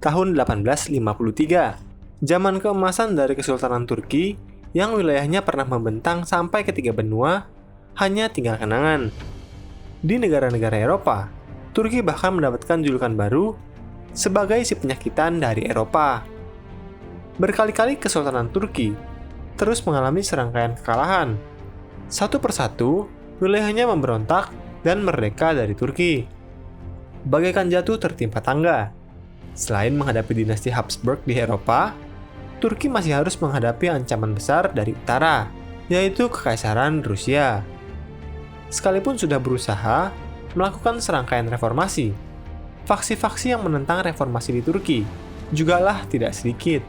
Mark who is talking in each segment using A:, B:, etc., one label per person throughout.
A: tahun 1853, zaman keemasan dari Kesultanan Turki yang wilayahnya pernah membentang sampai ke 3 benua, hanya tinggal kenangan. Di negara-negara Eropa, Turki bahkan mendapatkan julukan baru sebagai si penyakitan dari Eropa. Berkali-kali Kesultanan Turki terus mengalami serangkaian kekalahan. Satu persatu, wilayahnya memberontak dan merdeka dari Turki. Bagaikan jatuh tertimpa tangga. Selain menghadapi dinasti Habsburg di Eropa, Turki masih harus menghadapi ancaman besar dari utara, yaitu Kekaisaran Rusia. Sekalipun sudah berusaha melakukan serangkaian reformasi, faksi-faksi yang menentang reformasi di Turki jugalah tidak sedikit.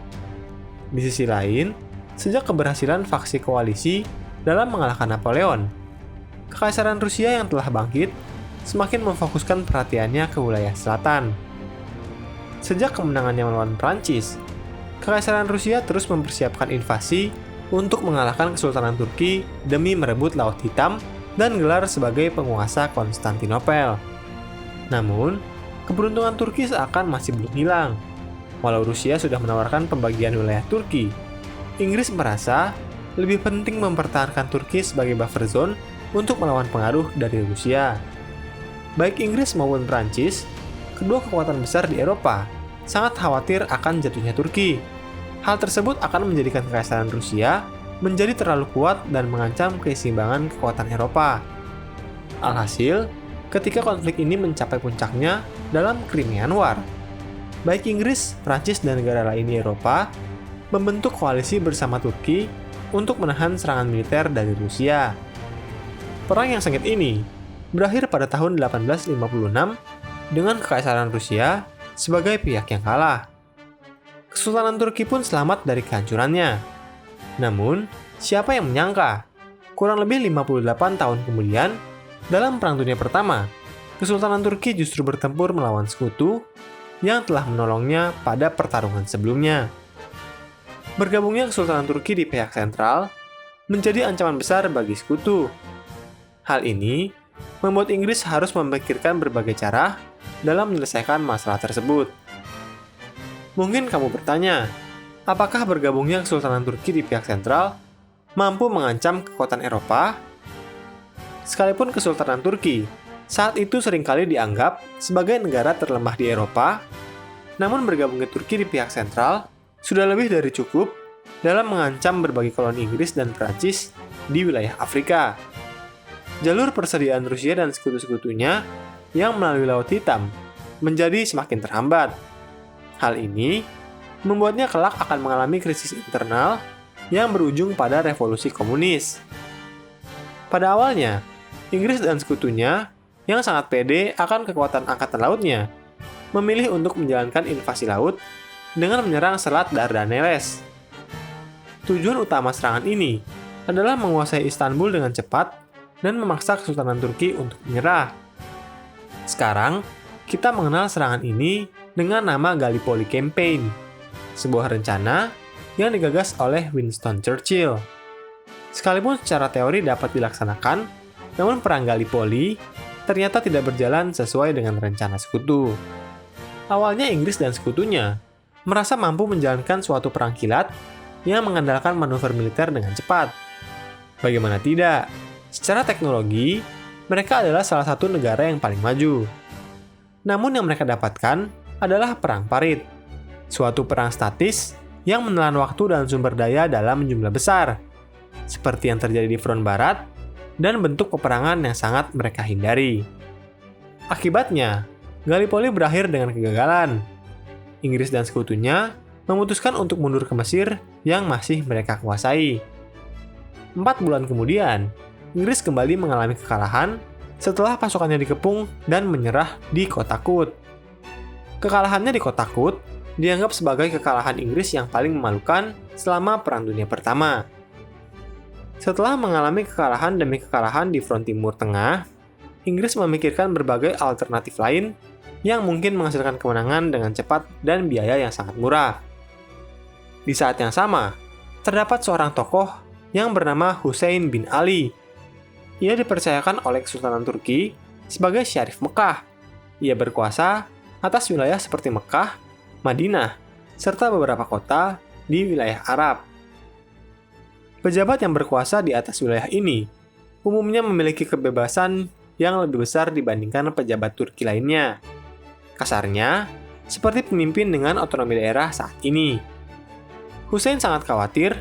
A: Di sisi lain, sejak keberhasilan faksi koalisi dalam mengalahkan Napoleon, Kekaisaran Rusia yang telah bangkit semakin memfokuskan perhatiannya ke wilayah selatan. Sejak kemenangannya melawan Prancis, Kekaisaran Rusia terus mempersiapkan invasi untuk mengalahkan Kesultanan Turki demi merebut Laut Hitam dan gelar sebagai penguasa Konstantinopel. Namun, keberuntungan Turki seakan masih belum hilang. Walau Rusia sudah menawarkan pembagian wilayah Turki, Inggris merasa lebih penting mempertahankan Turki sebagai buffer zone untuk melawan pengaruh dari Rusia. Baik Inggris maupun Prancis, kedua kekuatan besar di Eropa, sangat khawatir akan jatuhnya Turki. Hal tersebut akan menjadikan Kekaisaran Rusia menjadi terlalu kuat dan mengancam keseimbangan kekuatan Eropa. Alhasil, ketika konflik ini mencapai puncaknya dalam Crimean War, baik Inggris, Prancis, dan negara lain di Eropa membentuk koalisi bersama Turki untuk menahan serangan militer dari Rusia. Perang yang sengit ini berakhir pada tahun 1856 dengan Kekaisaran Rusia sebagai pihak yang kalah. Kesultanan Turki pun selamat dari kehancurannya. Namun, siapa yang menyangka? Kurang lebih 58 tahun kemudian, dalam Perang Dunia Pertama, Kesultanan Turki justru bertempur melawan sekutu yang telah menolongnya pada pertarungan sebelumnya. Bergabungnya Kesultanan Turki di pihak sentral menjadi ancaman besar bagi sekutu. Hal ini membuat Inggris harus memikirkan berbagai cara dalam menyelesaikan masalah tersebut. Mungkin kamu bertanya, apakah bergabungnya Kesultanan Turki di pihak sentral mampu mengancam kekuatan Eropa? Sekalipun Kesultanan Turki saat itu seringkali dianggap sebagai negara terlemah di Eropa, namun bergabungnya Turki di pihak sentral sudah lebih dari cukup dalam mengancam berbagai koloni Inggris dan Prancis di wilayah Afrika. Jalur persediaan Rusia dan sekutu-sekutunya yang melalui Laut Hitam menjadi semakin terhambat. Hal ini membuatnya kelak akan mengalami krisis internal yang berujung pada revolusi komunis. Pada awalnya, Inggris dan sekutunya yang sangat pede akan kekuatan angkatan lautnya memilih untuk menjalankan invasi laut dengan menyerang Selat Dardaneles. Tujuan utama serangan ini adalah menguasai Istanbul dengan cepat dan memaksa Kesultanan Turki untuk menyerah. Sekarang, kita mengenal serangan ini dengan nama Gallipoli Campaign, sebuah rencana yang digagas oleh Winston Churchill. Sekalipun secara teori dapat dilaksanakan, namun Perang Gallipoli ternyata tidak berjalan sesuai dengan rencana sekutu. Awalnya Inggris dan sekutunya merasa mampu menjalankan suatu perang kilat yang mengandalkan manuver militer dengan cepat. Bagaimana tidak? Secara teknologi, mereka adalah salah satu negara yang paling maju. Namun yang mereka dapatkan adalah perang parit, suatu perang statis yang menelan waktu dan sumber daya dalam jumlah besar, seperti yang terjadi di front barat dan bentuk peperangan yang sangat mereka hindari. Akibatnya, Gallipoli berakhir dengan kegagalan. Inggris dan sekutunya memutuskan untuk mundur ke Mesir yang masih mereka kuasai. 4 bulan kemudian, Inggris kembali mengalami kekalahan setelah pasukannya dikepung dan menyerah di Kota Kut. Kekalahannya di Kota Kut dianggap sebagai kekalahan Inggris yang paling memalukan selama Perang Dunia Pertama. Setelah mengalami kekalahan demi kekalahan di front Timur Tengah, Inggris memikirkan berbagai alternatif lain yang mungkin menghasilkan kemenangan dengan cepat dan biaya yang sangat murah. Di saat yang sama, terdapat seorang tokoh yang bernama Hussein bin Ali. Ia dipercayakan oleh Kesultanan Turki sebagai Syarif Mekah. Ia berkuasa atas wilayah seperti Mekah Madinah, serta beberapa kota di wilayah Arab. Pejabat yang berkuasa di atas wilayah ini umumnya memiliki kebebasan yang lebih besar dibandingkan pejabat Turki lainnya. Kasarnya, seperti pemimpin dengan otonomi daerah saat ini. Hussein sangat khawatir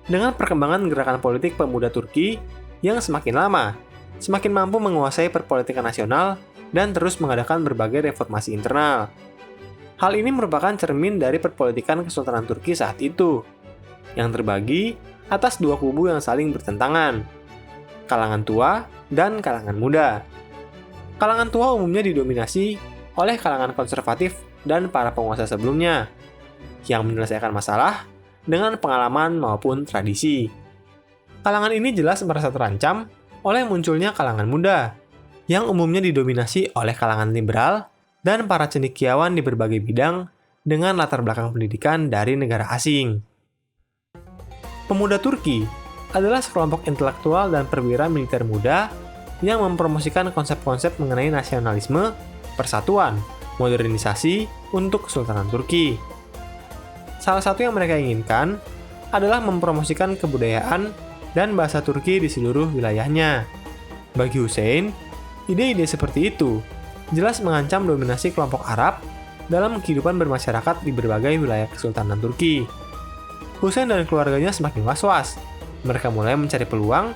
A: dengan perkembangan gerakan politik pemuda Turki yang semakin lama, semakin mampu menguasai perpolitikan nasional dan terus mengadakan berbagai reformasi internal. Hal ini merupakan cermin dari perpolitikan Kesultanan Turki saat itu, yang terbagi atas dua kubu yang saling bertentangan, kalangan tua dan kalangan muda. Kalangan tua umumnya didominasi oleh kalangan konservatif dan para penguasa sebelumnya, yang menyelesaikan masalah dengan pengalaman maupun tradisi. Kalangan ini jelas merasa terancam oleh munculnya kalangan muda, yang umumnya didominasi oleh kalangan liberal dan para cendekiawan di berbagai bidang dengan latar belakang pendidikan dari negara asing. Pemuda Turki adalah sekelompok intelektual dan perwira militer muda yang mempromosikan konsep-konsep mengenai nasionalisme, persatuan, modernisasi untuk Kesultanan Turki. Salah satu yang mereka inginkan adalah mempromosikan kebudayaan dan bahasa Turki di seluruh wilayahnya. Bagi Hussein, ide-ide seperti itu jelas mengancam dominasi kelompok Arab dalam kehidupan bermasyarakat di berbagai wilayah Kesultanan Turki. Hussein dan keluarganya semakin was-was. Mereka mulai mencari peluang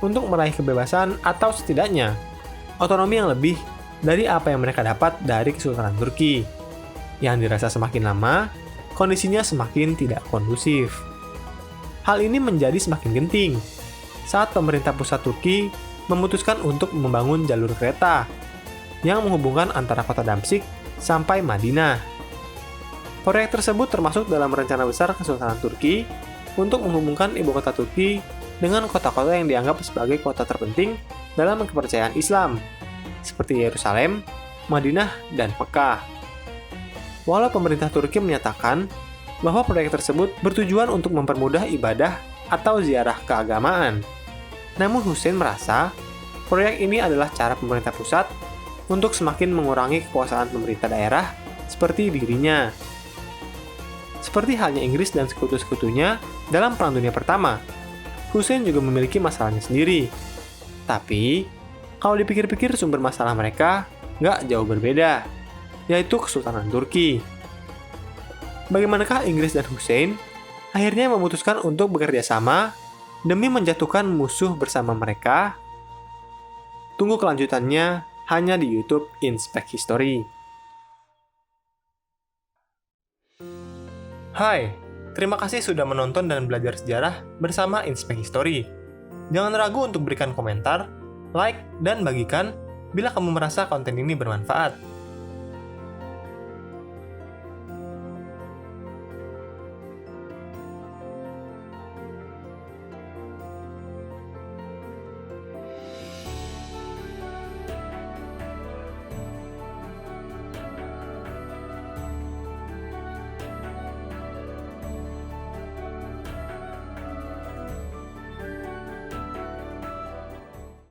A: untuk meraih kebebasan atau setidaknya otonomi yang lebih dari apa yang mereka dapat dari Kesultanan Turki. Yang dirasa semakin lama, kondisinya semakin tidak kondusif. Hal ini menjadi semakin genting saat pemerintah pusat Turki memutuskan untuk membangun jalur kereta yang menghubungkan antara kota Damsyik sampai Madinah. Proyek tersebut termasuk dalam rencana besar Kesultanan Turki untuk menghubungkan ibu kota Turki dengan kota-kota yang dianggap sebagai kota terpenting dalam kepercayaan Islam, seperti Yerusalem, Madinah, dan Mekah. Walau pemerintah Turki menyatakan bahwa proyek tersebut bertujuan untuk mempermudah ibadah atau ziarah keagamaan, namun Hussein merasa proyek ini adalah cara pemerintah pusat untuk semakin mengurangi kekuasaan pemerintah daerah seperti dirinya. Seperti halnya Inggris dan sekutu-sekutunya dalam Perang Dunia Pertama, Hussein juga memiliki masalahnya sendiri. Tapi, kalau dipikir-pikir sumber masalah mereka nggak jauh berbeda, yaitu Kesultanan Turki. Bagaimanakah Inggris dan Hussein akhirnya memutuskan untuk bekerja sama demi menjatuhkan musuh bersama mereka? Tunggu kelanjutannya hanya di YouTube Inspek History. Hai, terima kasih sudah menonton dan belajar sejarah bersama Inspek History. Jangan ragu untuk berikan komentar, like, dan bagikan bila kamu merasa konten ini bermanfaat.